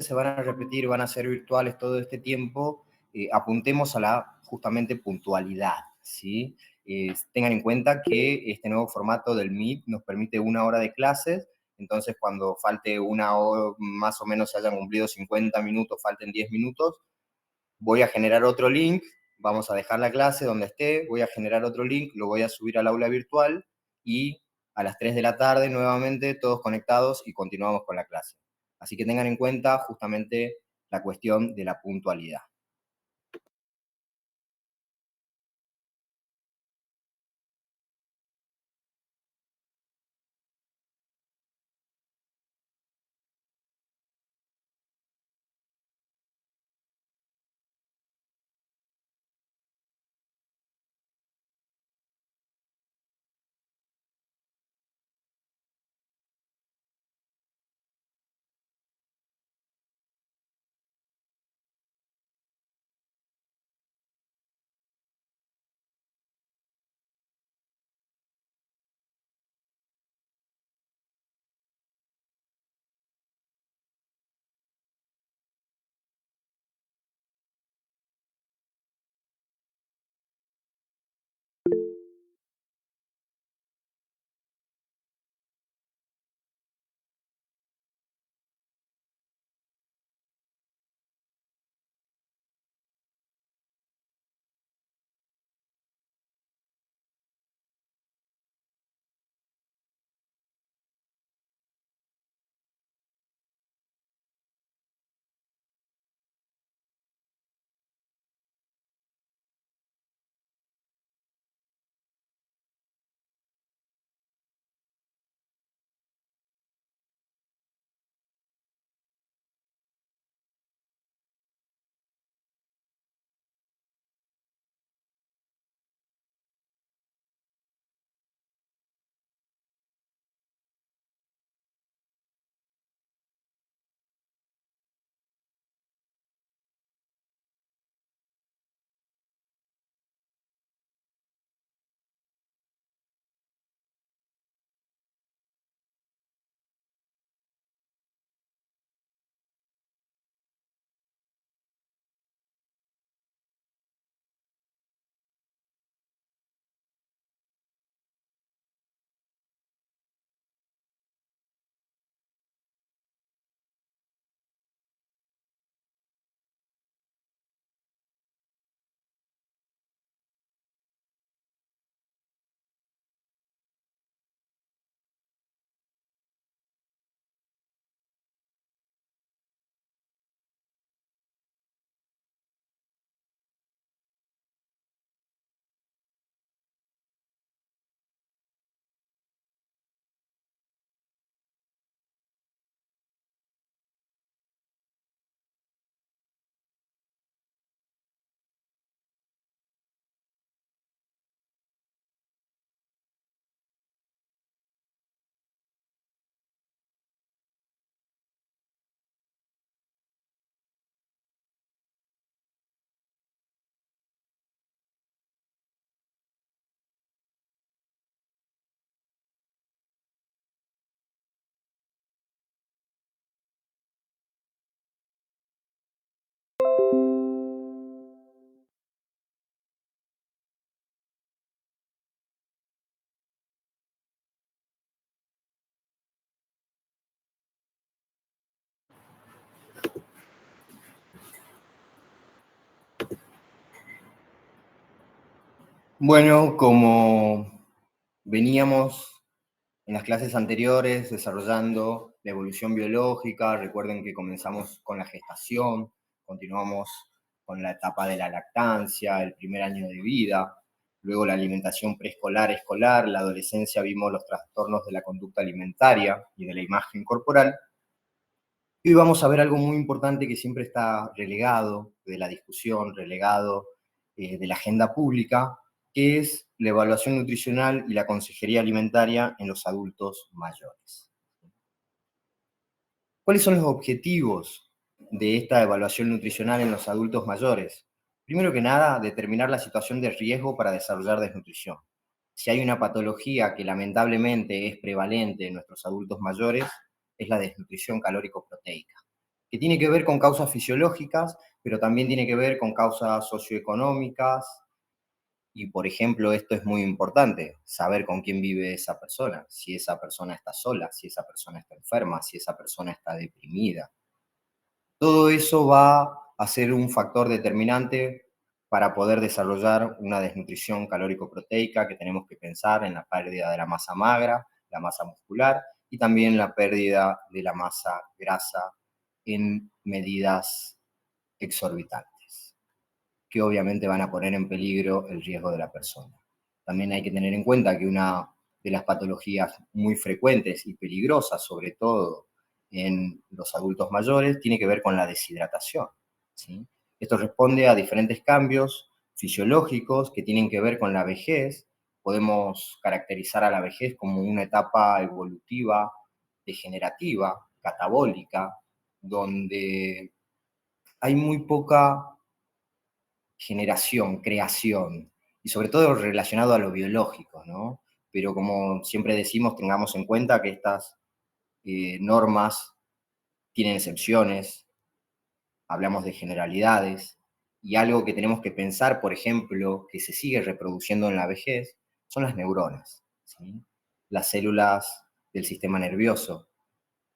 se van a repetir, van a ser virtuales todo este tiempo, apuntemos a la justamente puntualidad, ¿sí? Tengan en cuenta que este nuevo formato del Meet nos permite 1 hora de clases, entonces cuando falte 1 hora, más o menos se hayan cumplido 50 minutos, falten 10 minutos, voy a generar otro link, vamos a dejar la clase donde esté, voy a generar otro link, lo voy a subir al aula virtual y a las 3 de la tarde nuevamente todos conectados y continuamos con la clase. Así que tengan en cuenta justamente la cuestión de la puntualidad. Bueno, como veníamos en las clases anteriores desarrollando la evolución biológica, recuerden que comenzamos con la gestación, continuamos con la etapa de la lactancia, el primer año de vida, luego la alimentación preescolar, escolar, la adolescencia vimos los trastornos de la conducta alimentaria y de la imagen corporal. Y hoy vamos a ver algo muy importante que siempre está relegado de la discusión, relegado de la agenda pública, que es la evaluación nutricional y la consejería alimentaria en los adultos mayores. ¿Cuáles son los objetivos de esta evaluación nutricional en los adultos mayores? Primero que nada, determinar la situación de riesgo para desarrollar desnutrición. Si hay una patología que lamentablemente es prevalente en nuestros adultos mayores, es la desnutrición calórico-proteica. que tiene que ver con causas fisiológicas, pero también tiene que ver con causas socioeconómicas. Y, por ejemplo, esto es muy importante, saber con quién vive esa persona, si esa persona está sola, si esa persona está enferma, si esa persona está deprimida. Todo eso va a ser un factor determinante para poder desarrollar una desnutrición calórico-proteica, que tenemos que pensar en la pérdida de la masa magra, la masa muscular y también la pérdida de la masa grasa en medidas exorbitantes, que obviamente van a poner en peligro el riesgo de la persona. También hay que tener en cuenta que una de las patologías muy frecuentes y peligrosas, sobre todo en los adultos mayores, tiene que ver con la deshidratación, ¿sí? Esto responde a diferentes cambios fisiológicos que tienen que ver con la vejez. Podemos caracterizar a la vejez como una etapa evolutiva, degenerativa, catabólica, donde hay muy poca generación, creación, y sobre todo relacionado a lo biológico, ¿no? Pero como siempre decimos, tengamos en cuenta que estas normas tienen excepciones, hablamos de generalidades, y algo que tenemos que pensar, por ejemplo, que se sigue reproduciendo en la vejez, son las neuronas, ¿sí? Las células del sistema nervioso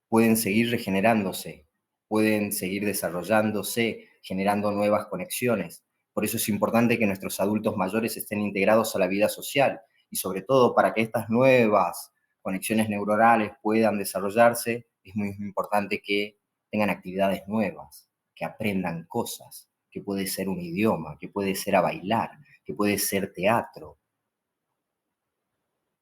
pueden seguir regenerándose, pueden seguir desarrollándose, generando nuevas conexiones. Por eso es importante que nuestros adultos mayores estén integrados a la vida social y sobre todo para que estas nuevas conexiones neuronales puedan desarrollarse, es muy importante que tengan actividades nuevas, que aprendan cosas, que puede ser un idioma, que puede ser a bailar, que puede ser teatro.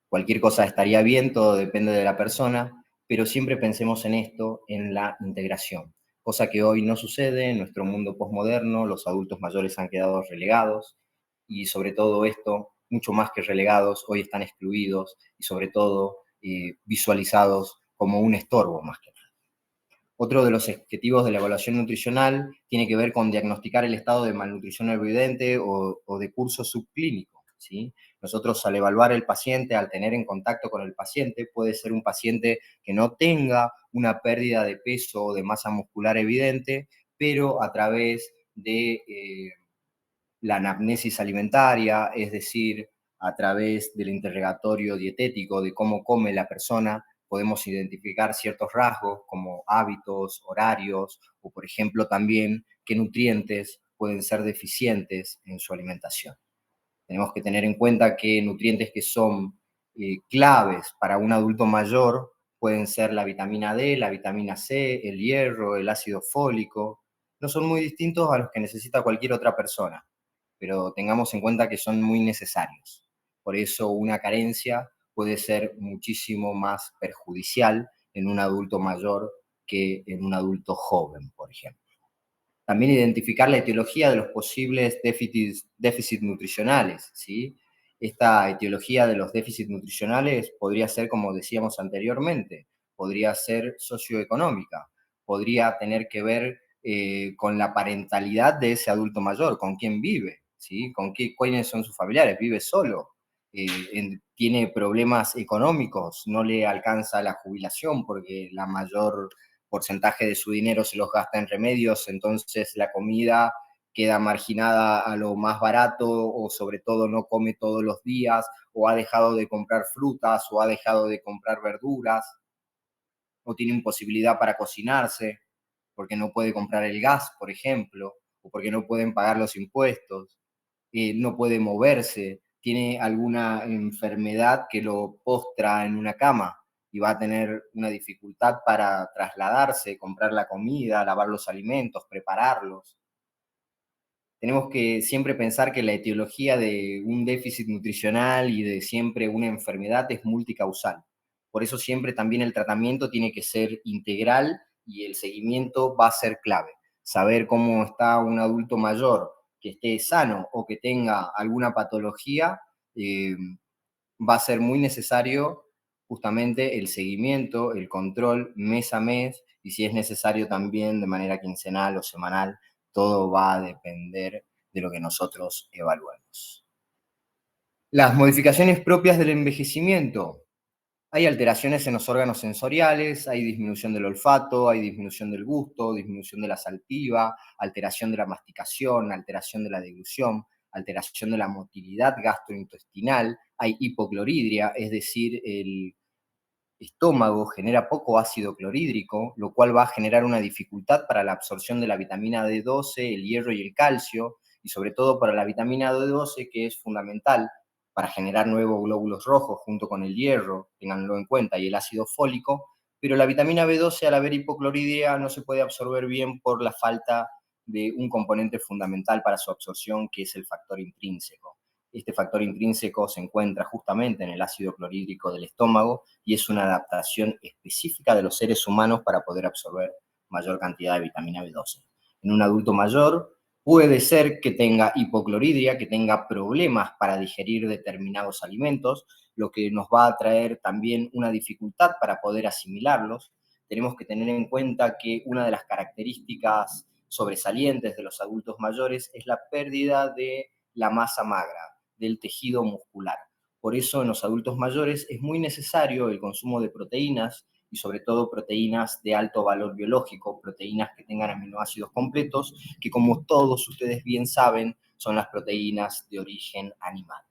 Cualquier cosa estaría bien, todo depende de la persona, pero siempre pensemos en esto, en la integración, cosa que hoy no sucede en nuestro mundo posmoderno. Los adultos mayores han quedado relegados y sobre todo esto, mucho más que relegados, hoy están excluidos y sobre todo visualizados como un estorbo más que nada. Otro de los objetivos de la evaluación nutricional tiene que ver con diagnosticar el estado de malnutrición evidente o de curso subclínico, ¿sí? Nosotros al evaluar el paciente, al tener en contacto con el paciente, puede ser un paciente que no tenga una pérdida de peso o de masa muscular evidente, pero a través de la anamnesis alimentaria, es decir, a través del interrogatorio dietético de cómo come la persona, podemos identificar ciertos rasgos como hábitos, horarios o, por ejemplo, también qué nutrientes pueden ser deficientes en su alimentación. Tenemos que tener en cuenta que nutrientes que son claves para un adulto mayor pueden ser la vitamina D, la vitamina C, el hierro, el ácido fólico. No son muy distintos a los que necesita cualquier otra persona, pero tengamos en cuenta que son muy necesarios. Por eso una carencia puede ser muchísimo más perjudicial en un adulto mayor que en un adulto joven, por ejemplo. También identificar la etiología de los posibles déficits nutricionales, ¿sí? Esta etiología de los déficits nutricionales podría ser, como decíamos anteriormente, podría ser socioeconómica, podría tener que ver con la parentalidad de ese adulto mayor, con quién vive, ¿sí? Cuáles son sus familiares, vive solo, tiene problemas económicos, no le alcanza la jubilación porque la mayor porcentaje de su dinero se los gasta en remedios, entonces la comida queda marginada a lo más barato o sobre todo no come todos los días o ha dejado de comprar frutas o ha dejado de comprar verduras o tiene imposibilidad para cocinarse porque no puede comprar el gas, por ejemplo, o porque no pueden pagar los impuestos, no puede moverse, tiene alguna enfermedad que lo postra en una cama y va a tener una dificultad para trasladarse, comprar la comida, lavar los alimentos, prepararlos. Tenemos que siempre pensar que la etiología de un déficit nutricional y de siempre una enfermedad es multicausal. Por eso siempre también el tratamiento tiene que ser integral y el seguimiento va a ser clave. Saber cómo está un adulto mayor que esté sano o que tenga alguna patología, va a ser muy necesario justamente el seguimiento, el control mes a mes y si es necesario también de manera quincenal o semanal. Todo va a depender de lo que nosotros evaluemos. Las modificaciones propias del envejecimiento. Hay alteraciones en los órganos sensoriales, hay disminución del olfato, hay disminución del gusto, disminución de la saltiva, alteración de la masticación, alteración de la deglución, alteración de la motilidad gastrointestinal, hay hipocloridria, es decir, el estómago genera poco ácido clorhídrico, lo cual va a generar una dificultad para la absorción de la vitamina D12, el hierro y el calcio, y sobre todo para la vitamina D12, que es fundamental para generar nuevos glóbulos rojos junto con el hierro, ténganlo en cuenta, y el ácido fólico, pero la vitamina B12 al haber hipocloridria no se puede absorber bien por la falta de un componente fundamental para su absorción, que es el factor intrínseco. Este factor intrínseco se encuentra justamente en el ácido clorhídrico del estómago y es una adaptación específica de los seres humanos para poder absorber mayor cantidad de vitamina B12. En un adulto mayor puede ser que tenga hipocloridria, que tenga problemas para digerir determinados alimentos, lo que nos va a traer también una dificultad para poder asimilarlos. Tenemos que tener en cuenta que una de las características sobresalientes de los adultos mayores es la pérdida de la masa magra, del tejido muscular. Por eso en los adultos mayores es muy necesario el consumo de proteínas y sobre todo proteínas de alto valor biológico, proteínas que tengan aminoácidos completos, que como todos ustedes bien saben, son las proteínas de origen animal.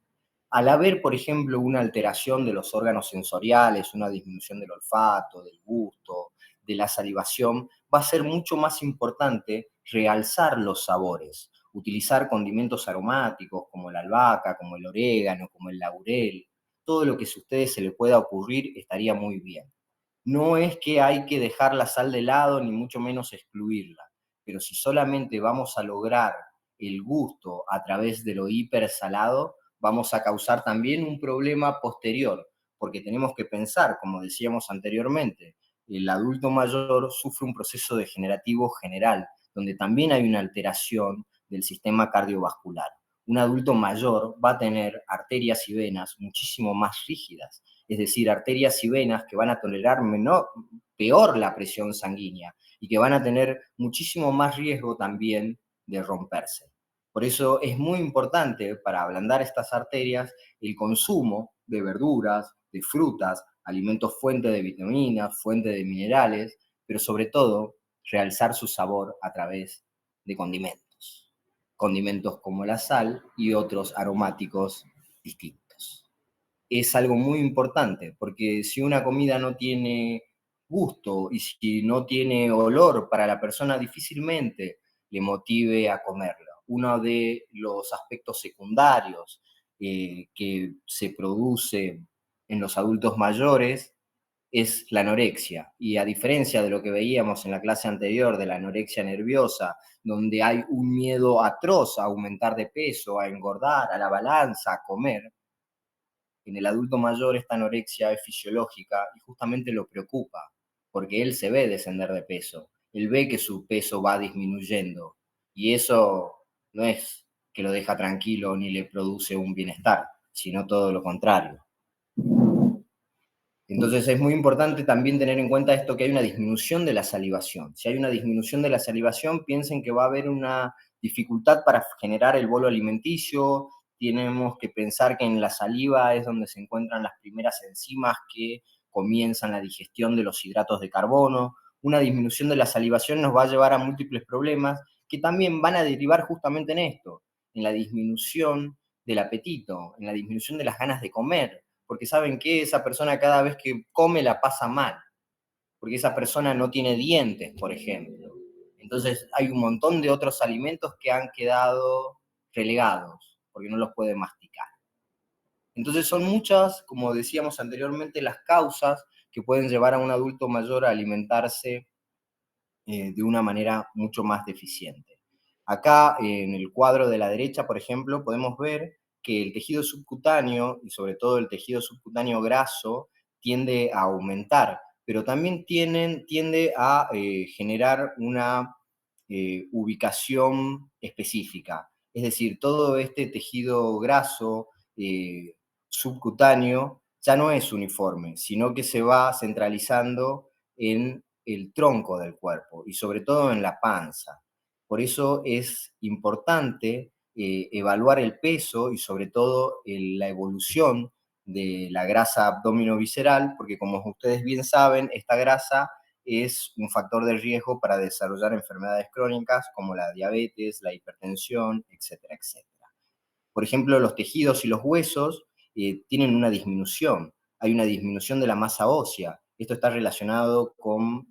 Al haber, por ejemplo, una alteración de los órganos sensoriales, una disminución del olfato, del gusto, de la salivación, va a ser mucho más importante realzar los sabores, utilizar condimentos aromáticos como la albahaca, como el orégano, como el laurel, todo lo que a ustedes se les pueda ocurrir estaría muy bien. No es que hay que dejar la sal de lado, ni mucho menos excluirla, pero si solamente vamos a lograr el gusto a través de lo hipersalado, vamos a causar también un problema posterior, porque tenemos que pensar, como decíamos anteriormente, el adulto mayor sufre un proceso degenerativo general, donde también hay una alteración del sistema cardiovascular. Un adulto mayor va a tener arterias y venas muchísimo más rígidas, es decir, arterias y venas que van a tolerar peor la presión sanguínea y que van a tener muchísimo más riesgo también de romperse. Por eso es muy importante para ablandar estas arterias el consumo de verduras, de frutas, alimentos fuente de vitaminas, fuente de minerales, pero sobre todo realzar su sabor a través de condimentos. Condimentos como la sal y otros aromáticos distintos. Es algo muy importante, porque si una comida no tiene gusto y si no tiene olor para la persona, difícilmente le motive a comerlo. Uno de los aspectos secundarios que se produce en los adultos mayores es la anorexia. Y a diferencia de lo que veíamos en la clase anterior de la anorexia nerviosa, donde hay un miedo atroz a aumentar de peso, a engordar, a la balanza, a comer, en el adulto mayor esta anorexia es fisiológica y justamente lo preocupa, porque él se ve descender de peso, él ve que su peso va disminuyendo y eso no es que lo deja tranquilo ni le produce un bienestar, sino todo lo contrario. Entonces es muy importante también tener en cuenta esto, que hay una disminución de la salivación. Si hay una disminución de la salivación, piensen que va a haber una dificultad para generar el bolo alimenticio. Tenemos que pensar que en la saliva es donde se encuentran las primeras enzimas que comienzan la digestión de los hidratos de carbono. Una disminución de la salivación nos va a llevar a múltiples problemas que también van a derivar justamente en esto, en la disminución del apetito, en la disminución de las ganas de comer, porque saben que esa persona cada vez que come la pasa mal, porque esa persona no tiene dientes, por ejemplo. Entonces hay un montón de otros alimentos que han quedado relegados, porque no los puede masticar. Entonces son muchas, como decíamos anteriormente, las causas que pueden llevar a un adulto mayor a alimentarse de una manera mucho más deficiente. Acá en el cuadro de la derecha, por ejemplo, podemos ver que el tejido subcutáneo y sobre todo el tejido subcutáneo graso tiende a aumentar, pero también tiende a generar una ubicación específica. Es decir, todo este tejido graso subcutáneo ya no es uniforme, sino que se va centralizando en el tronco del cuerpo y sobre todo en la panza. Por eso es importante evaluar el peso y sobre todo la evolución de la grasa abdominovisceral, porque como ustedes bien saben, esta grasa es un factor de riesgo para desarrollar enfermedades crónicas como la diabetes, la hipertensión, etcétera, etcétera. Por ejemplo, los tejidos y los huesos tienen una disminución. Hay una disminución de la masa ósea. Esto está relacionado con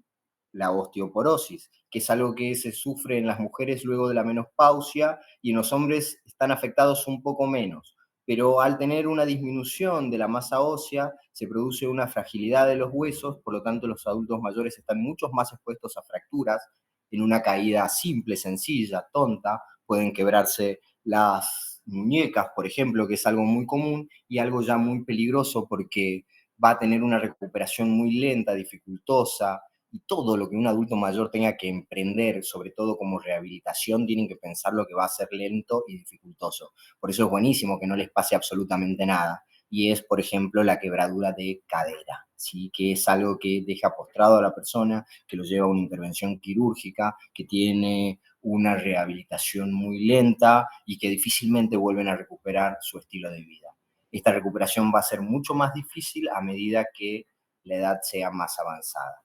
la osteoporosis, que es algo que se sufre en las mujeres luego de la menopausia y en los hombres están afectados un poco menos. Pero al tener una disminución de la masa ósea, se produce una fragilidad de los huesos, por lo tanto los adultos mayores están mucho más expuestos a fracturas. En una caída simple, sencilla, tonta, pueden quebrarse las muñecas, por ejemplo, que es algo muy común y algo ya muy peligroso porque va a tener una recuperación muy lenta, dificultosa, y todo lo que un adulto mayor tenga que emprender, sobre todo como rehabilitación, tienen que pensar lo que va a ser lento y dificultoso. Por eso es buenísimo que no les pase absolutamente nada. Y es, por ejemplo, la quebradura de cadera, ¿sí? Que es algo que deja postrado a la persona, que lo lleva a una intervención quirúrgica, que tiene una rehabilitación muy lenta y que difícilmente vuelven a recuperar su estilo de vida. Esta recuperación va a ser mucho más difícil a medida que la edad sea más avanzada.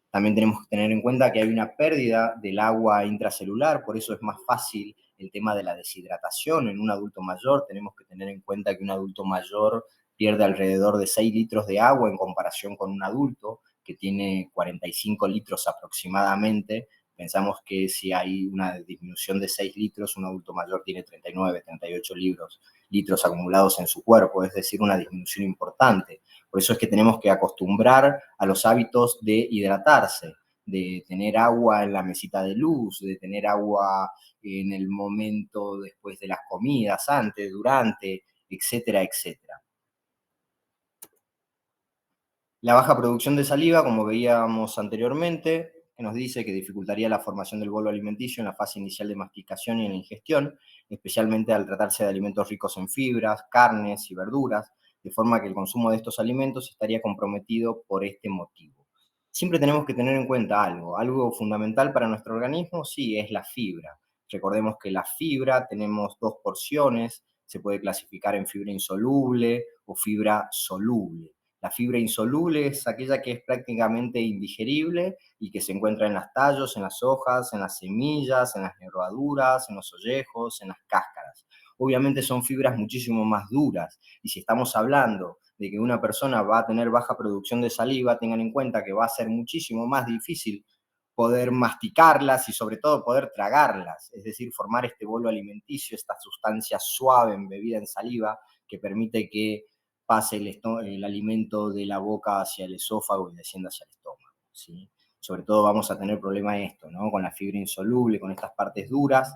También tenemos que tener en cuenta que hay una pérdida del agua intracelular, por eso es más fácil el tema de la deshidratación en un adulto mayor. Tenemos que tener en cuenta que un adulto mayor pierde alrededor de 6 litros de agua en comparación con un adulto que tiene 45 litros aproximadamente. Pensamos que si hay una disminución de 6 litros, un adulto mayor tiene 39, 38 litros acumulados en su cuerpo, es decir, una disminución importante. Por eso es que tenemos que acostumbrar a los hábitos de hidratarse, de tener agua en la mesita de luz, de tener agua en el momento después de las comidas, antes, durante, etcétera, etcétera. La baja producción de saliva, como veíamos anteriormente, que nos dice que dificultaría la formación del bolo alimenticio en la fase inicial de masticación y en la ingestión, especialmente al tratarse de alimentos ricos en fibras, carnes y verduras, de forma que el consumo de estos alimentos estaría comprometido por este motivo. Siempre tenemos que tener en cuenta algo fundamental para nuestro organismo, sí, es la fibra. Recordemos que la fibra tenemos dos porciones, se puede clasificar en fibra insoluble o fibra soluble. La fibra insoluble es aquella que es prácticamente indigerible y que se encuentra en los tallos, en las hojas, en las semillas, en las nervaduras, en los ollejos, en las cáscaras. Obviamente son fibras muchísimo más duras y si estamos hablando de que una persona va a tener baja producción de saliva, tengan en cuenta que va a ser muchísimo más difícil poder masticarlas y sobre todo poder tragarlas, es decir, formar este bolo alimenticio, esta sustancia suave embebida en saliva que permite que pase el alimento de la boca hacia el esófago y descienda hacia el estómago, ¿sí? Sobre todo vamos a tener problema esto, ¿no? Con la fibra insoluble, con estas partes duras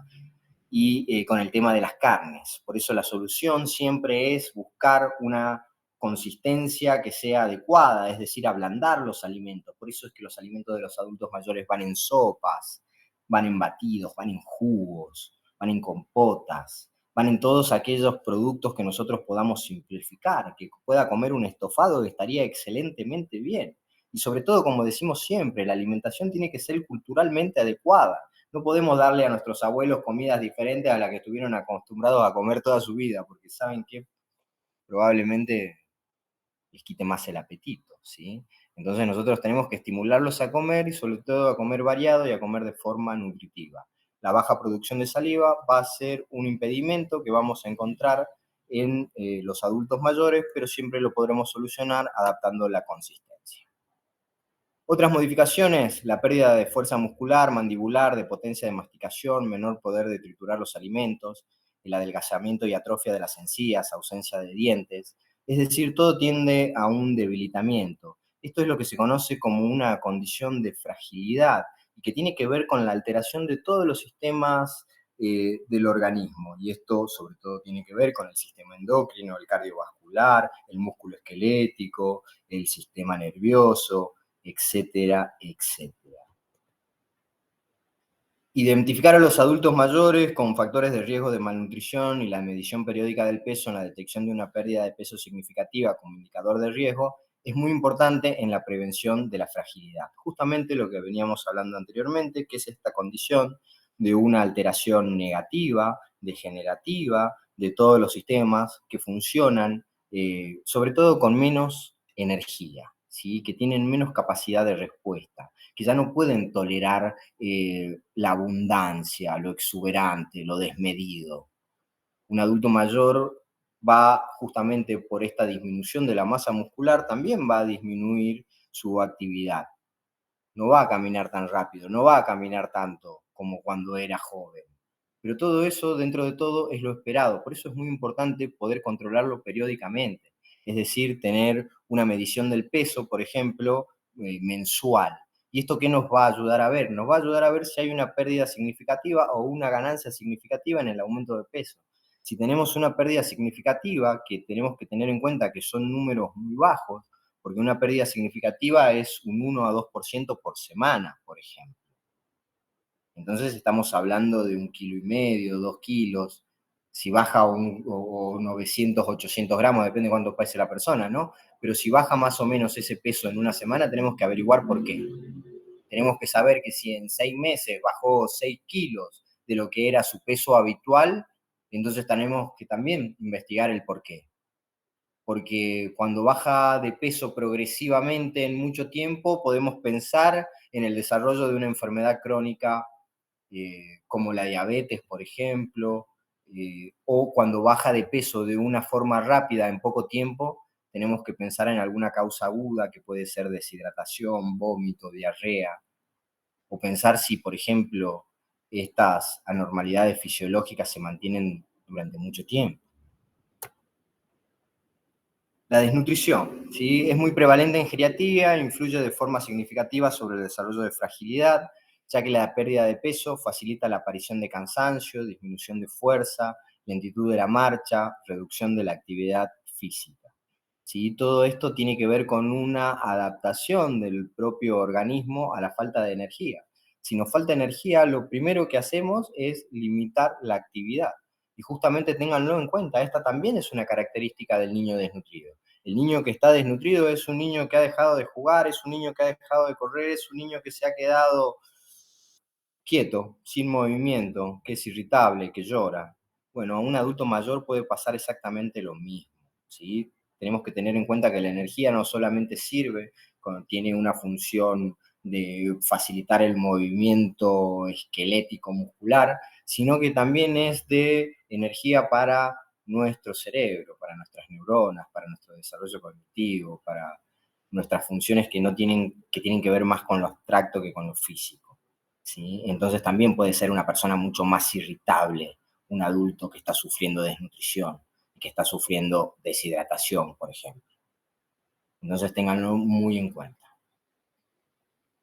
y con el tema de las carnes. Por eso la solución siempre es buscar una consistencia que sea adecuada, es decir, ablandar los alimentos. Por eso es que los alimentos de los adultos mayores van en sopas, van en batidos, van en jugos, van en compotas, van en todos aquellos productos que nosotros podamos simplificar, que pueda comer un estofado que estaría excelentemente bien. Y sobre todo, como decimos siempre, la alimentación tiene que ser culturalmente adecuada. No podemos darle a nuestros abuelos comidas diferentes a las que estuvieron acostumbrados a comer toda su vida, porque saben que probablemente les quite más el apetito, ¿sí? Entonces nosotros tenemos que estimularlos a comer y sobre todo a comer variado y a comer de forma nutritiva. La baja producción de saliva va a ser un impedimento que vamos a encontrar en los adultos mayores, pero siempre lo podremos solucionar adaptando la consistencia. Otras modificaciones, la pérdida de fuerza muscular, mandibular, de potencia de masticación, menor poder de triturar los alimentos, el adelgazamiento y atrofia de las encías, ausencia de dientes, es decir, todo tiende a un debilitamiento. Esto es lo que se conoce como una condición de fragilidad y que tiene que ver con la alteración de todos los sistemas del organismo. Y esto sobre todo tiene que ver con el sistema endocrino, el cardiovascular, el músculo esquelético, el sistema nervioso, etcétera, etcétera. Identificar a los adultos mayores con factores de riesgo de malnutrición y la medición periódica del peso en la detección de una pérdida de peso significativa como indicador de riesgo es muy importante en la prevención de la fragilidad. Justamente lo que veníamos hablando anteriormente, que es esta condición de una alteración negativa, degenerativa, de todos los sistemas que funcionan sobre todo con menos energía, ¿sí? Que tienen menos capacidad de respuesta, que ya no pueden tolerar la abundancia, lo exuberante, lo desmedido. Un adulto mayor va justamente por esta disminución de la masa muscular, también va a disminuir su actividad. No va a caminar tan rápido, no va a caminar tanto como cuando era joven. Pero todo eso, dentro de todo, es lo esperado. Por eso es muy importante poder controlarlo periódicamente. Es decir, tener una medición del peso, por ejemplo, mensual. ¿Y esto qué nos va a ayudar a ver? Nos va a ayudar a ver si hay una pérdida significativa o una ganancia significativa en el aumento de peso. Si tenemos una pérdida significativa, que tenemos que tener en cuenta que son números muy bajos, porque una pérdida significativa es un 1 a 2% por semana, por ejemplo. Entonces estamos hablando de 1,5 kg, 2 kilos. Si baja o 900, 800 gramos, depende de cuánto pese la persona, ¿no? Pero si baja más o menos ese peso en una semana, tenemos que averiguar por qué. Tenemos que saber que si en 6 meses bajó 6 kilos de lo que era su peso habitual, entonces tenemos que también investigar el por qué. Porque cuando baja de peso progresivamente en mucho tiempo, podemos pensar en el desarrollo de una enfermedad crónica como la diabetes, por ejemplo, o cuando baja de peso de una forma rápida en poco tiempo, tenemos que pensar en alguna causa aguda que puede ser deshidratación, vómito, diarrea, o pensar si, por ejemplo, estas anormalidades fisiológicas se mantienen durante mucho tiempo. La desnutrición, ¿sí? Es muy prevalente en geriatría, influye de forma significativa sobre el desarrollo de fragilidad, ya que la pérdida de peso facilita la aparición de cansancio, disminución de fuerza, lentitud de la marcha, reducción de la actividad física. ¿Sí? Todo esto tiene que ver con una adaptación del propio organismo a la falta de energía. Si nos falta energía, lo primero que hacemos es limitar la actividad. Y justamente ténganlo en cuenta, esta también es una característica del niño desnutrido. El niño que está desnutrido es un niño que ha dejado de jugar, es un niño que ha dejado de correr, es un niño que se ha quedado quieto, sin movimiento, que es irritable, que llora. Bueno, a un adulto mayor puede pasar exactamente lo mismo, ¿sí? Tenemos que tener en cuenta que la energía no solamente sirve, tiene una función de facilitar el movimiento esquelético muscular, sino que también es de energía para nuestro cerebro, para nuestras neuronas, para nuestro desarrollo cognitivo, para nuestras funciones que, no tienen, que tienen que ver más con lo abstracto que con lo físico. ¿Sí? Entonces también puede ser una persona mucho más irritable, un adulto que está sufriendo desnutrición, que está sufriendo deshidratación, por ejemplo. Entonces ténganlo muy en cuenta.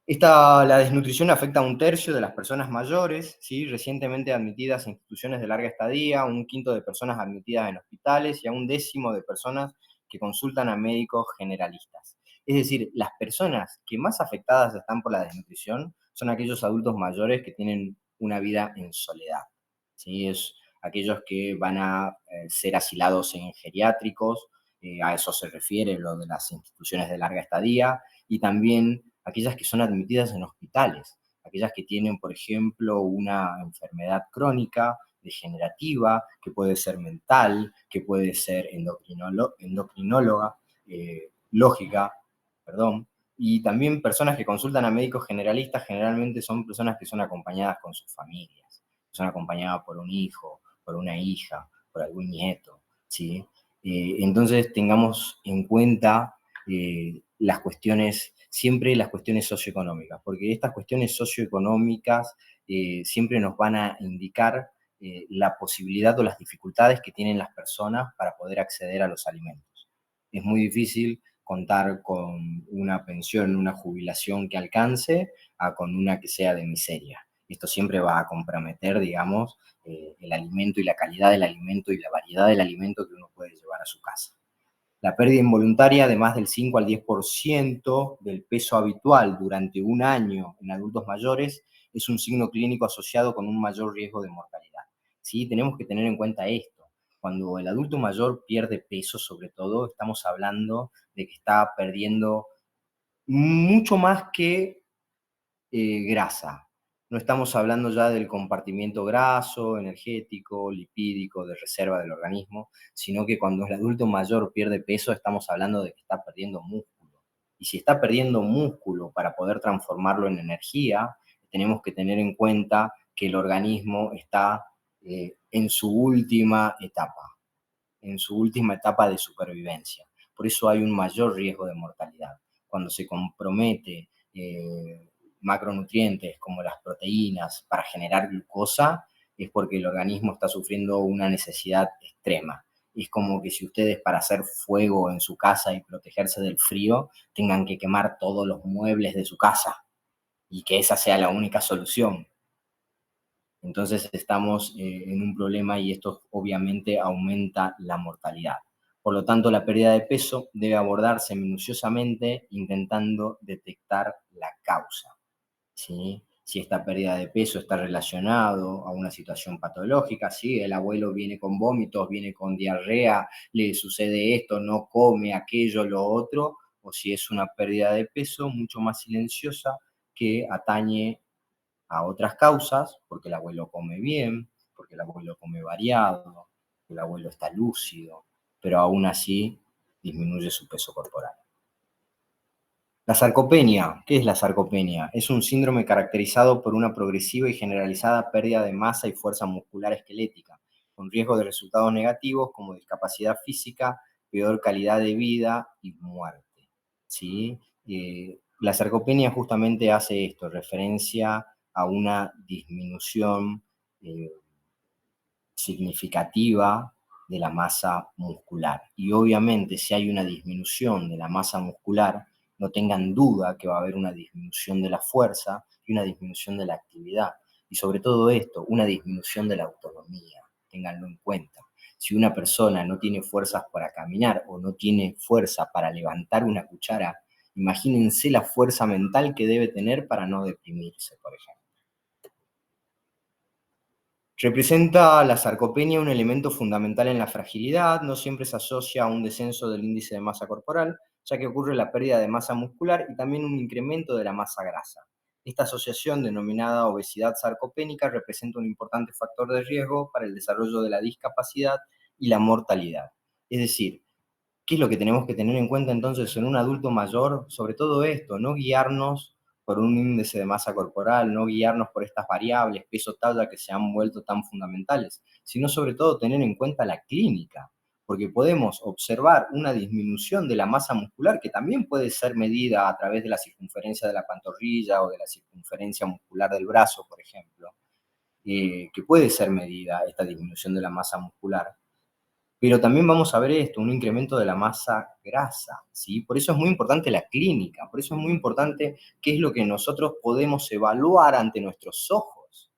La desnutrición afecta a 1/3 de las personas mayores, ¿sí? Recientemente admitidas en instituciones de larga estadía, a 1/5 de personas admitidas en hospitales y a 1/10 de personas que consultan a médicos generalistas. Es decir, las personas que más afectadas están por la desnutrición son aquellos adultos mayores que tienen una vida en soledad, ¿sí? Es aquellos que van a ser asilados en geriátricos, a eso se refiere lo de las instituciones de larga estadía, y también aquellas que son admitidas en hospitales, aquellas que tienen, por ejemplo, una enfermedad crónica, degenerativa, que puede ser mental, que puede ser endocrinóloga, lógica, perdón, y también personas que consultan a médicos generalistas generalmente son personas que son acompañadas con sus familias, son acompañadas por un hijo, por una hija, por algún nieto, ¿sí? Entonces tengamos en cuenta siempre las cuestiones socioeconómicas, porque estas cuestiones socioeconómicas siempre nos van a indicar la posibilidad o las dificultades que tienen las personas para poder acceder a los alimentos. Es muy difícil contar con una pensión, una jubilación que alcance a con una que sea de miseria. Esto siempre va a comprometer, digamos, el alimento y la calidad del alimento y la variedad del alimento que uno puede llevar a su casa. La pérdida involuntaria de más del 5 al 10% del peso habitual durante un año en adultos mayores es un signo clínico asociado con un mayor riesgo de mortalidad. ¿Sí? Tenemos que tener en cuenta esto. Cuando el adulto mayor pierde peso, sobre todo, estamos hablando de que está perdiendo mucho más que grasa. no estamos hablando ya del compartimiento graso, energético, lipídico, de reserva del organismo, sino que cuando el adulto mayor pierde peso, estamos hablando de que está perdiendo músculo. Y si está perdiendo músculo para poder transformarlo en energía, tenemos que tener en cuenta que el organismo está en su última etapa, de supervivencia. Por eso hay un mayor riesgo de mortalidad. Cuando se compromete macronutrientes como las proteínas para generar glucosa, es porque el organismo está sufriendo una necesidad extrema. Es como que si ustedes para hacer fuego en su casa y protegerse del frío tengan que quemar todos los muebles de su casa y que esa sea la única solución. Entonces estamos en un problema y esto obviamente aumenta la mortalidad. Por lo tanto, la pérdida de peso debe abordarse minuciosamente intentando detectar la causa, ¿sí? Si esta pérdida de peso está relacionado a una situación patológica, ¿sí? El abuelo viene con vómitos, viene con diarrea, le sucede esto, no come aquello, lo otro, o si es una pérdida de peso mucho más silenciosa que atañe a otras causas, porque el abuelo come bien, porque el abuelo come variado, el abuelo está lúcido, pero aún así disminuye su peso corporal. La sarcopenia, ¿qué es la sarcopenia? Es un síndrome caracterizado por una progresiva y generalizada pérdida de masa y fuerza muscular esquelética, con riesgo de resultados negativos como discapacidad física, peor calidad de vida y muerte, ¿sí? La sarcopenia justamente hace esto, referencia a una disminución eh, significativa de la masa muscular. Y obviamente si hay una disminución de la masa muscular, no tengan duda que va a haber una disminución de la fuerza y una disminución de la actividad. Y sobre todo esto, una disminución de la autonomía. Ténganlo en cuenta. Si una persona no tiene fuerzas para caminar o no tiene fuerza para levantar una cuchara, imagínense la fuerza mental que debe tener para no deprimirse, por ejemplo. Representa la sarcopenia un elemento fundamental en la fragilidad, no siempre se asocia a un descenso del índice de masa corporal, ya que ocurre la pérdida de masa muscular y también un incremento de la masa grasa. Esta asociación, denominada obesidad sarcopénica, representa un importante factor de riesgo para el desarrollo de la discapacidad y la mortalidad. Es decir, ¿qué es lo que tenemos que tener en cuenta entonces en un adulto mayor? Sobre todo esto, no guiarnos por un índice de masa corporal, no guiarnos por estas variables, peso, talla, que se han vuelto tan fundamentales, sino sobre todo tener en cuenta la clínica, porque podemos observar una disminución de la masa muscular que también puede ser medida a través de la circunferencia de la pantorrilla o de la circunferencia muscular del brazo, por ejemplo, que puede ser medida esta disminución de la masa muscular, pero también vamos a ver esto, un incremento de la masa grasa, ¿sí? Por eso es muy importante la clínica, por eso es muy importante qué es lo que nosotros podemos evaluar ante nuestros ojos,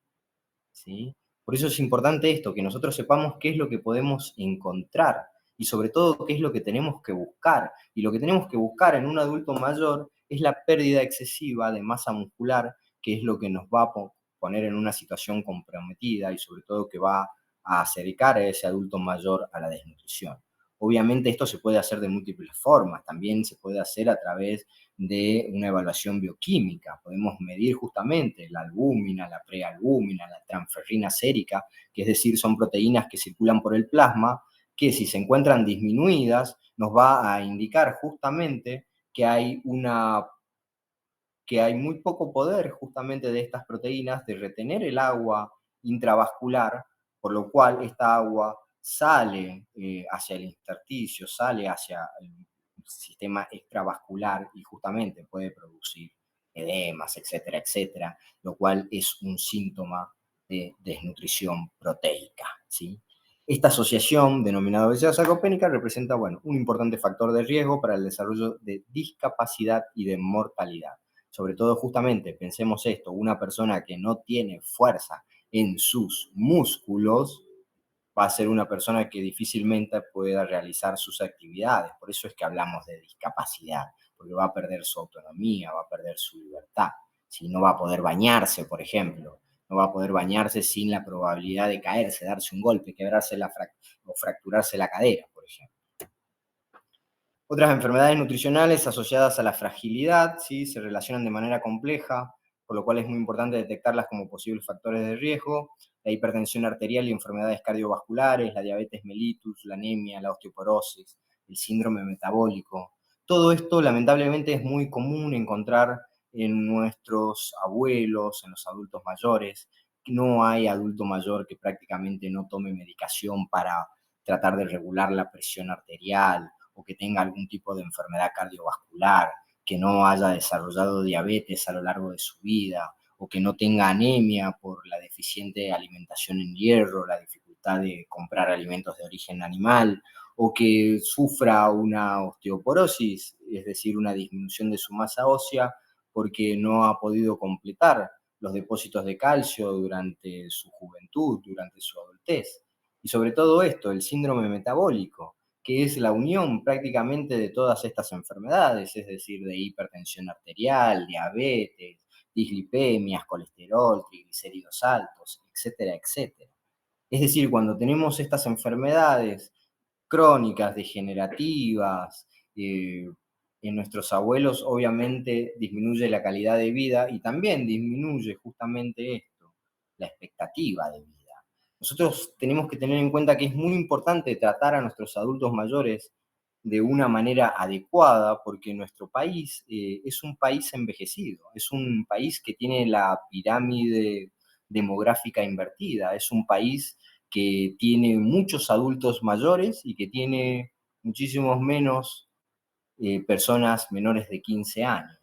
¿sí? Por eso es importante esto, que nosotros sepamos qué es lo que podemos encontrar y sobre todo qué es lo que tenemos que buscar. Y lo que tenemos que buscar en un adulto mayor es la pérdida excesiva de masa muscular, que es lo que nos va a poner en una situación comprometida y sobre todo que va a acercar a ese adulto mayor a la desnutrición. Obviamente esto se puede hacer de múltiples formas, también se puede hacer a través de una evaluación bioquímica. Podemos medir justamente la albúmina, la prealbúmina, la transferrina sérica, que es decir, son proteínas que circulan por el plasma, que si se encuentran disminuidas, nos va a indicar justamente que hay muy poco poder justamente de estas proteínas de retener el agua intravascular, por lo cual esta agua sale hacia el intersticio, sale hacia el sistema extravascular y justamente puede producir edemas, etcétera, etcétera, lo cual es un síntoma de desnutrición proteica, ¿sí? Esta asociación, denominada obesidad sarcopénica, representa, bueno, un importante factor de riesgo para el desarrollo de discapacidad y de mortalidad. Sobre todo, justamente, pensemos esto, una persona que no tiene fuerza en sus músculos va a ser una persona que difícilmente pueda realizar sus actividades. Por eso es que hablamos de discapacidad, porque va a perder su autonomía, va a perder su libertad. Si no va a poder bañarse, por ejemplo, no va a poder bañarse sin la probabilidad de caerse, darse un golpe, quebrarse o fracturarse la cadera, por ejemplo. Otras enfermedades nutricionales asociadas a la fragilidad, ¿sí? Se relacionan de manera compleja por lo cual es muy importante detectarlas como posibles factores de riesgo. La hipertensión arterial y enfermedades cardiovasculares, la diabetes mellitus, la anemia, la osteoporosis, el síndrome metabólico. Todo esto lamentablemente es muy común encontrar en nuestros abuelos, en los adultos mayores. No hay adulto mayor que prácticamente no tome medicación para tratar de regular la presión arterial o que tenga algún tipo de enfermedad cardiovascular, que no haya desarrollado diabetes a lo largo de su vida o que no tenga anemia por la deficiente alimentación en hierro, la dificultad de comprar alimentos de origen animal, o que sufra una osteoporosis, es decir, una disminución de su masa ósea porque no ha podido completar los depósitos de calcio durante su juventud, durante su adultez. Y sobre todo esto, el síndrome metabólico, que es la unión prácticamente de todas estas enfermedades, es decir, de hipertensión arterial, diabetes, dislipemias, colesterol, triglicéridos altos, etcétera, etcétera. Es decir, cuando tenemos estas enfermedades crónicas, degenerativas, en nuestros abuelos obviamente disminuye la calidad de vida y también disminuye justamente esto, la expectativa de vida. Nosotros tenemos que tener en cuenta que es muy importante tratar a nuestros adultos mayores de una manera adecuada, porque nuestro país es un país envejecido, es un país que tiene la pirámide demográfica invertida, es un país que tiene muchos adultos mayores y que tiene muchísimos menos personas menores de 15 años.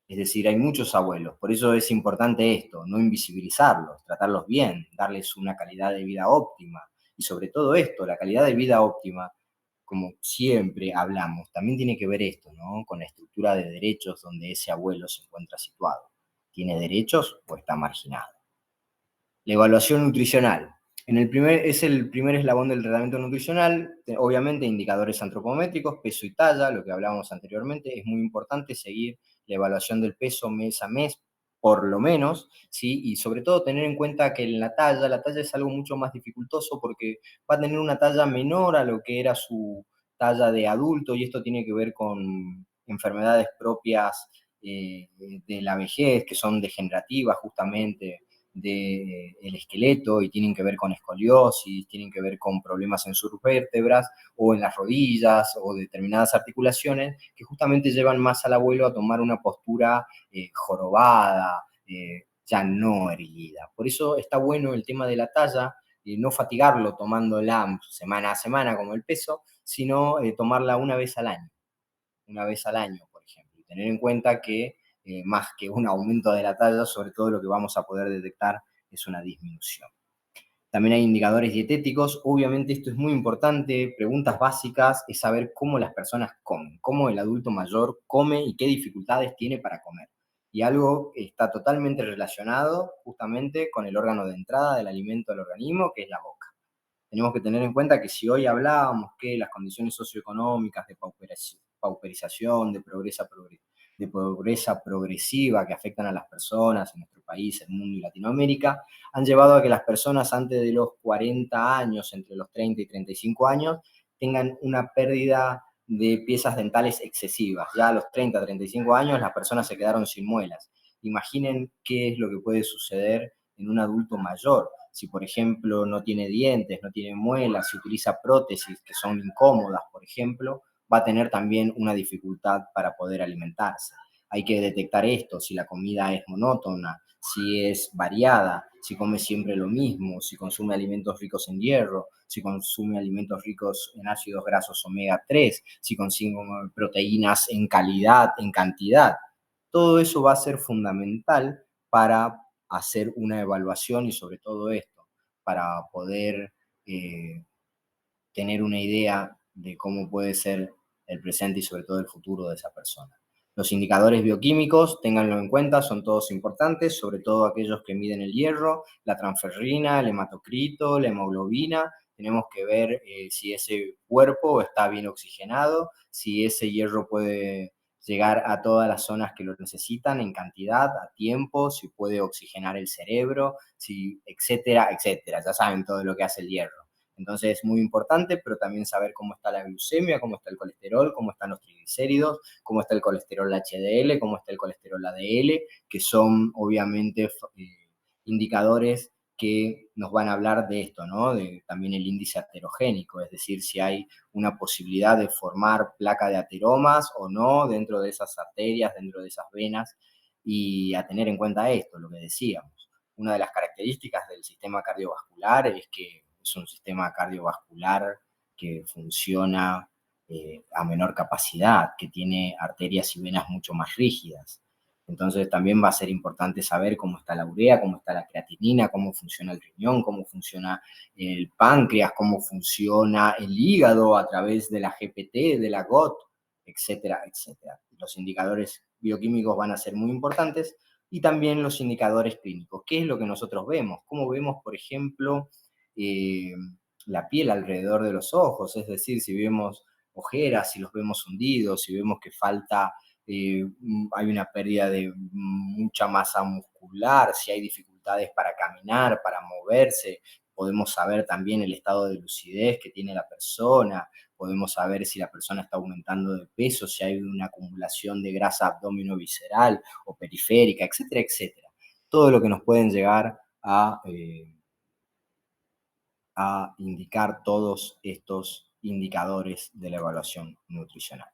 Es decir, hay muchos abuelos, por eso es importante esto, no invisibilizarlos, tratarlos bien, darles una calidad de vida óptima. Y sobre todo esto, la calidad de vida óptima, como siempre hablamos, también tiene que ver esto, ¿no? Con la estructura de derechos donde ese abuelo se encuentra situado. ¿Tiene derechos o está marginado? La evaluación nutricional. Es el primer eslabón del tratamiento nutricional, obviamente indicadores antropométricos, peso y talla, lo que hablábamos anteriormente, es muy importante seguir la evaluación del peso mes a mes, por lo menos, ¿sí? Y sobre todo tener en cuenta que en la talla es algo mucho más dificultoso porque va a tener una talla menor a lo que era su talla de adulto y esto tiene que ver con enfermedades propias de la vejez, que son degenerativas justamente, del esqueleto y tienen que ver con escoliosis, tienen que ver con problemas en sus vértebras o en las rodillas o determinadas articulaciones que justamente llevan más al abuelo a tomar una postura jorobada, ya no erguida. Por eso está bueno el tema de la talla, no fatigarlo tomándola semana a semana como el peso, sino tomarla una vez al año, por ejemplo, y tener en cuenta que más que un aumento de la talla, sobre todo lo que vamos a poder detectar es una disminución. También hay indicadores dietéticos, obviamente esto es muy importante, preguntas básicas es saber cómo las personas comen, cómo el adulto mayor come y qué dificultades tiene para comer. Y algo que está totalmente relacionado justamente con el órgano de entrada del alimento al organismo, que es la boca. Tenemos que tener en cuenta que si hoy hablábamos que las condiciones socioeconómicas de pauperización, de pobreza progresiva que afectan a las personas en nuestro país, el mundo y Latinoamérica, han llevado a que las personas antes de los 40 años, entre los 30 y 35 años, tengan una pérdida de piezas dentales excesivas. Ya a los 30, 35 años las personas se quedaron sin muelas. Imaginen qué es lo que puede suceder en un adulto mayor. Si, por ejemplo, no tiene dientes, no tiene muelas, si utiliza prótesis que son incómodas, por ejemplo, va a tener también una dificultad para poder alimentarse. Hay que detectar esto, si la comida es monótona, si es variada, si come siempre lo mismo, si consume alimentos ricos en hierro, si consume alimentos ricos en ácidos grasos omega 3, si consume proteínas en calidad, en cantidad. Todo eso va a ser fundamental para hacer una evaluación y sobre todo esto, para poder eh, tener una idea de cómo puede ser el presente y sobre todo el futuro de esa persona. Los indicadores bioquímicos, ténganlo en cuenta, son todos importantes, sobre todo aquellos que miden el hierro, la transferrina, el hematocrito, la hemoglobina. Tenemos que ver si ese cuerpo está bien oxigenado, si ese hierro puede llegar a todas las zonas que lo necesitan en cantidad, a tiempo, si puede oxigenar el cerebro, si, etcétera, etcétera. Ya saben todo lo que hace el hierro. Entonces es muy importante, pero también saber cómo está la glucemia, cómo está el colesterol, cómo están los triglicéridos, cómo está el colesterol HDL, cómo está el colesterol ADL, que son obviamente indicadores que nos van a hablar de esto, ¿no? De también el índice aterogénico, es decir, si hay una posibilidad de formar placa de ateromas o no dentro de esas arterias, dentro de esas venas, y a tener en cuenta esto, lo que decíamos. Una de las características del sistema cardiovascular es que es un sistema cardiovascular que funciona a menor capacidad, que tiene arterias y venas mucho más rígidas. Entonces también va a ser importante saber cómo está la urea, cómo está la creatinina, cómo funciona el riñón, cómo funciona el páncreas, cómo funciona el hígado a través de la GPT, de la GOT, etcétera, etcétera. Los indicadores bioquímicos van a ser muy importantes y también los indicadores clínicos. ¿Qué es lo que nosotros vemos? ¿Cómo vemos, por ejemplo, eh, la piel alrededor de los ojos? Es decir, si vemos ojeras, si los vemos hundidos, si vemos que falta hay una pérdida de mucha masa muscular, si hay dificultades para caminar, para moverse, podemos saber también el estado de lucidez que tiene la persona, podemos saber si la persona está aumentando de peso, si hay una acumulación de grasa abdominovisceral o periférica, etcétera, etcétera. Todo lo que nos pueden llegar a indicar todos estos indicadores de la evaluación nutricional.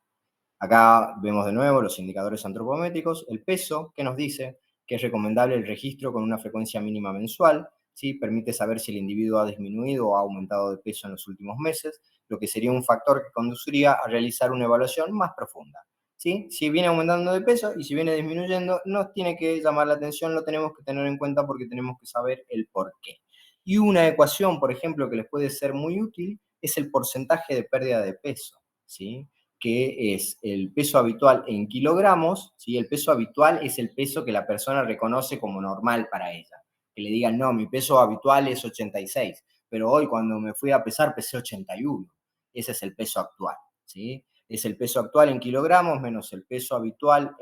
Acá vemos de nuevo los indicadores antropométricos, el peso, que nos dice que es recomendable el registro con una frecuencia mínima mensual, ¿sí? Permite saber si el individuo ha disminuido o ha aumentado de peso en los últimos meses, lo que sería un factor que conduciría a realizar una evaluación más profunda. ¿Sí? Si viene aumentando de peso y si viene disminuyendo, nos tiene que llamar la atención, lo tenemos que tener en cuenta porque tenemos que saber el por qué. Y una ecuación, por ejemplo, que les puede ser muy útil es el porcentaje de pérdida de peso, ¿sí? Que es el peso habitual en kilogramos, ¿sí? El peso habitual es el peso que la persona reconoce como normal para ella. Que le digan, no, mi peso habitual es 86, pero hoy cuando me fui a pesar pesé 81. Ese es el peso actual, ¿sí? Es el peso actual en kilogramos menos el peso habitual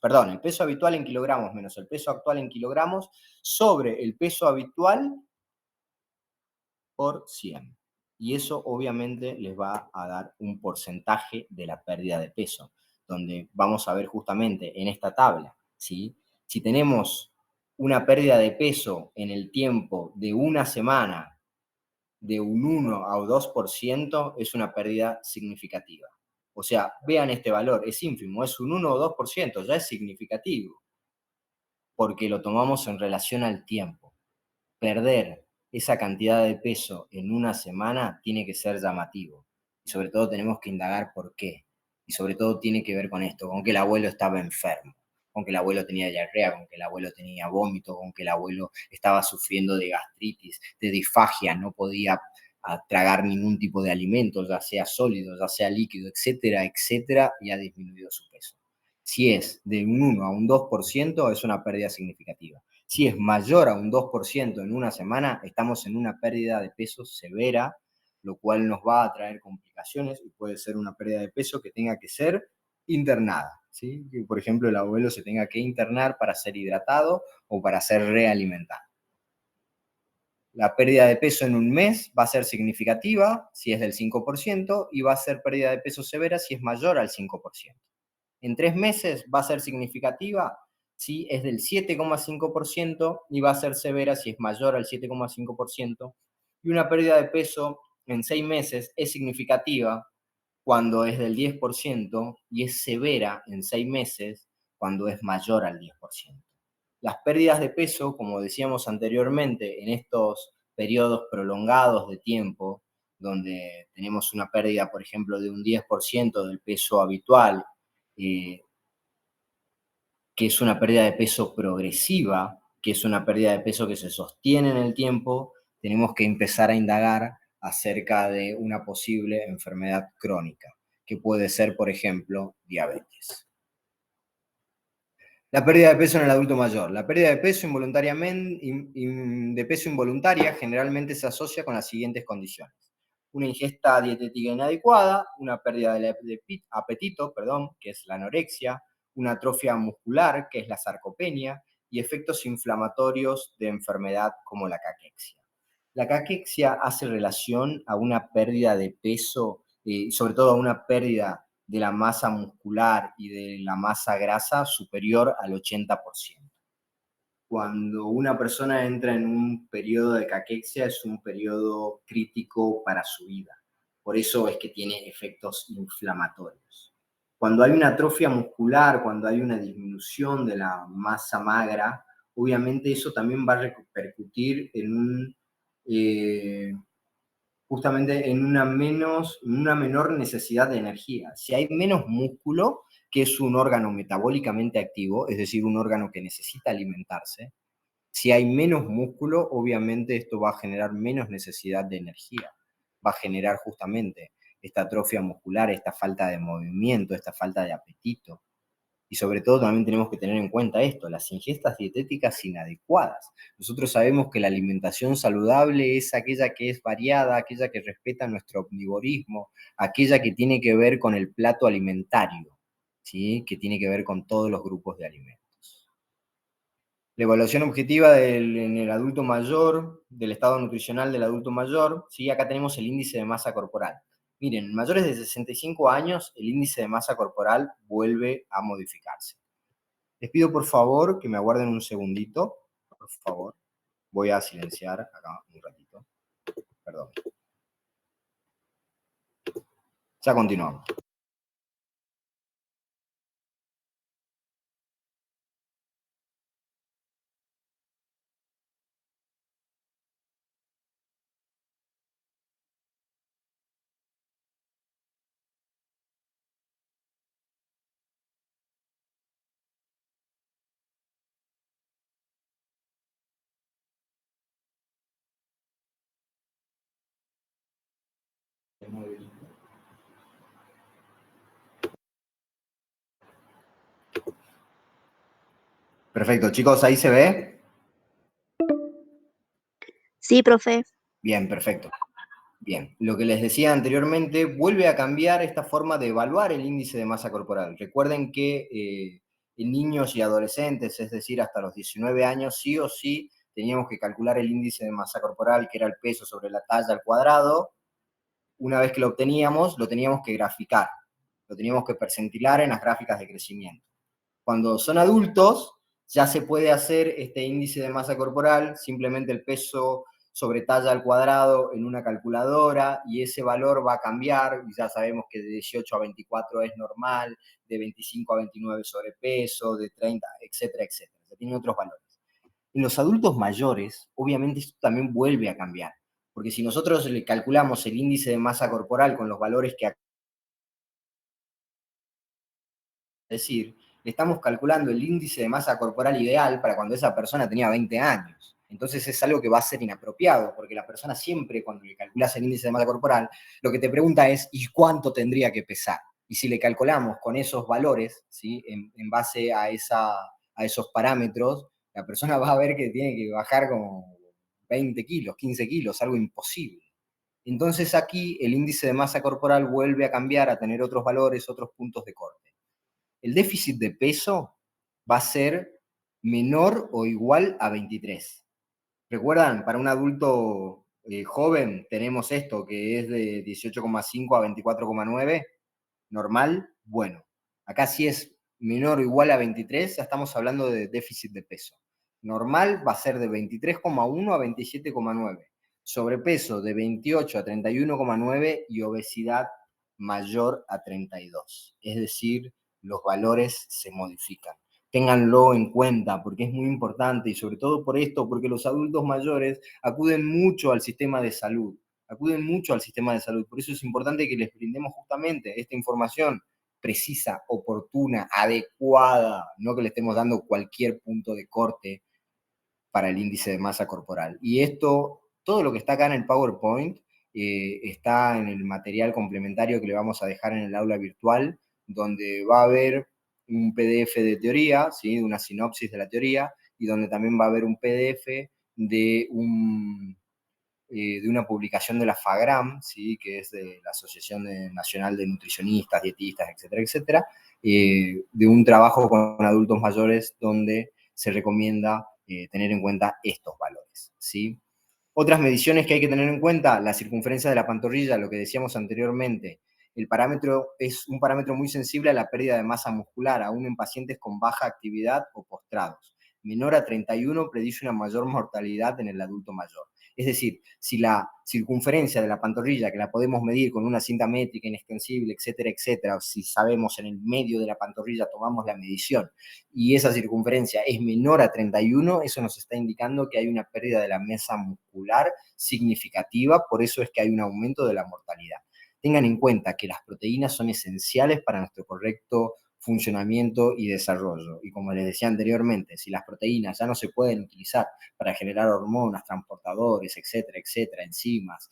perdón, el peso habitual en kilogramos menos el peso actual en kilogramos sobre el peso habitual por 100. Y eso obviamente les va a dar un porcentaje de la pérdida de peso, donde vamos a ver justamente en esta tabla, ¿sí? Si tenemos una pérdida de peso en el tiempo de una semana de un 1 a 2%, es una pérdida significativa. O sea, vean este valor, es ínfimo, es un 1 o 2%, ya es significativo, porque lo tomamos en relación al tiempo. Perder esa cantidad de peso en una semana tiene que ser llamativo. Y sobre todo tenemos que indagar por qué. Y sobre todo tiene que ver con esto, con que el abuelo estaba enfermo, con que el abuelo tenía diarrea, con que el abuelo tenía vómito, con que el abuelo estaba sufriendo de gastritis, de disfagia, no podía tragar ningún tipo de alimento, ya sea sólido, ya sea líquido, etcétera, etcétera, y ha disminuido su peso. Si es de un 1 a un 2%, es una pérdida significativa. Si es mayor a un 2% en una semana, estamos en una pérdida de peso severa, lo cual nos va a traer complicaciones y puede ser una pérdida de peso que tenga que ser internada. ¿Sí? Que, por ejemplo, el abuelo se tenga que internar para ser hidratado o para ser realimentado. La pérdida de peso en un mes va a ser significativa si es del 5% y va a ser pérdida de peso severa si es mayor al 5%. En 3 meses va a ser significativa si es del 7,5% y va a ser severa si es mayor al 7,5%. Y una pérdida de peso en 6 meses es significativa cuando es del 10% y es severa en 6 meses cuando es mayor al 10%. Las pérdidas de peso, como decíamos anteriormente, en estos periodos prolongados de tiempo, donde tenemos una pérdida, por ejemplo, de un 10% del peso habitual, eh, que es una pérdida de peso progresiva, que es una pérdida de peso que se sostiene en el tiempo, tenemos que empezar a indagar acerca de una posible enfermedad crónica, que puede ser, por ejemplo, diabetes. La pérdida de peso en el adulto mayor. La pérdida de peso involuntaria generalmente se asocia con las siguientes condiciones. Una ingesta dietética inadecuada, una pérdida del apetito, que es la anorexia, una atrofia muscular, que es la sarcopenia, y efectos inflamatorios de enfermedad como la caquexia. La caquexia hace relación a una pérdida de peso, sobre todo a una pérdida de la masa muscular y de la masa grasa superior al 80%. Cuando una persona entra en un periodo de caquexia es un periodo crítico para su vida. Por eso es que tiene efectos inflamatorios. Cuando hay una atrofia muscular, cuando hay una disminución de la masa magra, obviamente eso también va a repercutir en justamente en una menor necesidad de energía. Si hay menos músculo, que es un órgano metabólicamente activo, es decir, un órgano que necesita alimentarse, si hay menos músculo, obviamente esto va a generar menos necesidad de energía, va a generar justamente esta atrofia muscular, esta falta de movimiento, esta falta de apetito. Y sobre todo también tenemos que tener en cuenta esto, las ingestas dietéticas inadecuadas. Nosotros sabemos que la alimentación saludable es aquella que es variada, aquella que respeta nuestro omnivorismo, aquella que tiene que ver con el plato alimentario, ¿sí? Que tiene que ver con todos los grupos de alimentos. La evaluación objetiva en el adulto mayor, del estado nutricional del adulto mayor, ¿sí? Acá tenemos el índice de masa corporal. Miren, en mayores de 65 años, el índice de masa corporal vuelve a modificarse. Les pido por favor que me aguarden un segundito, por favor. Voy a silenciar acá un ratito. Perdón. Ya continuamos. Perfecto, chicos, ¿ahí se ve? Sí, profe. Bien, perfecto. Bien, lo que les decía anteriormente, vuelve a cambiar esta forma de evaluar el índice de masa corporal. Recuerden que en niños y adolescentes, es decir, hasta los 19 años, sí o sí teníamos que calcular el índice de masa corporal, que era el peso sobre la talla al cuadrado. Una vez que lo obteníamos, lo teníamos que graficar, lo teníamos que percentilar en las gráficas de crecimiento. Cuando son adultos, ya se puede hacer este índice de masa corporal, simplemente el peso sobre talla al cuadrado en una calculadora, y ese valor va a cambiar, y ya sabemos que de 18 a 24 es normal, de 25 a 29 sobrepeso, de 30, etcétera, etcétera. Ya tiene otros valores. En los adultos mayores, obviamente esto también vuelve a cambiar, porque si nosotros le calculamos el índice de masa corporal con los valores que decir, le estamos calculando el índice de masa corporal ideal para cuando esa persona tenía 20 años. Entonces es algo que va a ser inapropiado, porque la persona siempre, cuando le calculas el índice de masa corporal, lo que te pregunta es, ¿y cuánto tendría que pesar? Y si le calculamos con esos valores, ¿sí? en base a esos parámetros, la persona va a ver que tiene que bajar como 20 kilos, 15 kilos, algo imposible. Entonces aquí el índice de masa corporal vuelve a cambiar, a tener otros valores, otros puntos de corte. El déficit de peso va a ser menor o igual a 23. ¿Recuerdan? Para un adulto joven tenemos esto, que es de 18,5 a 24,9, normal. Bueno, acá si es menor o igual a 23, ya estamos hablando de déficit de peso. Normal va a ser de 23,1 a 27,9. Sobrepeso de 28 a 31,9 y obesidad mayor a 32. Es decir, los valores se modifican. Ténganlo en cuenta porque es muy importante, y sobre todo por esto, porque los adultos mayores acuden mucho al sistema de salud. Acuden mucho al sistema de salud. Por eso es importante que les brindemos justamente esta información precisa, oportuna, adecuada, no que le estemos dando cualquier punto de corte para el índice de masa corporal. Y esto, todo lo que está acá en el PowerPoint, está en el material complementario que le vamos a dejar en el aula virtual, donde va a haber un PDF de teoría, ¿sí? Una sinopsis de la teoría, y donde también va a haber un PDF de de una publicación de la FAGRAM, ¿sí? Que es de la Asociación Nacional de Nutricionistas, Dietistas, etcétera, etcétera, de un trabajo con adultos mayores donde se recomienda tener en cuenta estos valores, ¿sí? Otras mediciones que hay que tener en cuenta, la circunferencia de la pantorrilla, lo que decíamos anteriormente. El parámetro es un parámetro muy sensible a la pérdida de masa muscular, aún en pacientes con baja actividad o postrados. Menor a 31 predice una mayor mortalidad en el adulto mayor. Es decir, si la circunferencia de la pantorrilla, que la podemos medir con una cinta métrica inextensible, etcétera, etcétera, o si sabemos en el medio de la pantorrilla, tomamos la medición, y esa circunferencia es menor a 31, eso nos está indicando que hay una pérdida de la masa muscular significativa, por eso es que hay un aumento de la mortalidad. Tengan en cuenta que las proteínas son esenciales para nuestro correcto funcionamiento y desarrollo. Y como les decía anteriormente, si las proteínas ya no se pueden utilizar para generar hormonas, transportadores, etcétera, etcétera, enzimas,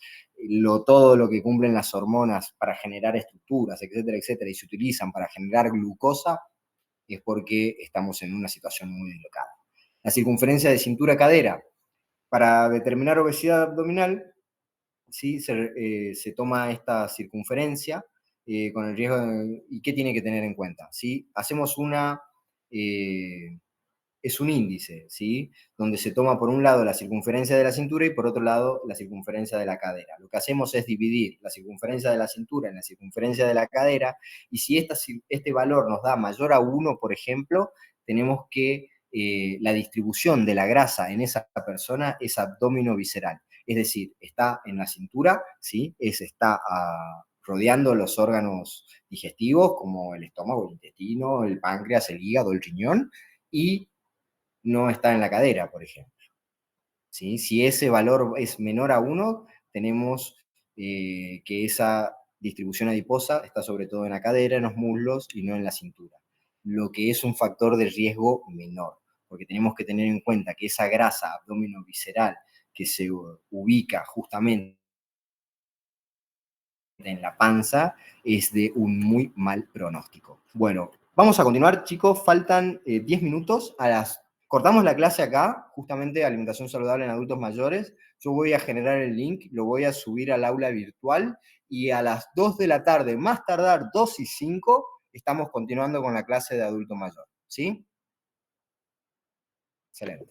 todo lo que cumplen las hormonas para generar estructuras, etcétera, etcétera, y se utilizan para generar glucosa, es porque estamos en una situación muy delicada. La circunferencia de cintura-cadera. Para determinar obesidad abdominal, ¿sí? Se toma esta circunferencia con el riesgo de, ¿y qué tiene que tener en cuenta? ¿Sí? Hacemos es un índice, ¿sí? Donde se toma por un lado la circunferencia de la cintura y por otro lado la circunferencia de la cadera. Lo que hacemos es dividir la circunferencia de la cintura en la circunferencia de la cadera, y si este valor nos da mayor a 1, por ejemplo, tenemos que la distribución de la grasa en esa persona es abdomino visceral. Es decir, está en la cintura, ¿sí? Está rodeando los órganos digestivos como el estómago, el intestino, el páncreas, el hígado, el riñón, y no está en la cadera, por ejemplo. ¿Sí? Si ese valor es menor a 1, tenemos que esa distribución adiposa está sobre todo en la cadera, en los muslos y no en la cintura, lo que es un factor de riesgo menor, porque tenemos que tener en cuenta que esa grasa abdominovisceral que se ubica justamente en la panza es de un muy mal pronóstico. Bueno, vamos a continuar, chicos. Faltan 10 minutos. Cortamos la clase acá, justamente alimentación saludable en adultos mayores. Yo voy a generar el link, lo voy a subir al aula virtual y a las 2 de la tarde, más tardar 2:05, estamos continuando con la clase de adulto mayor. ¿Sí? Excelente.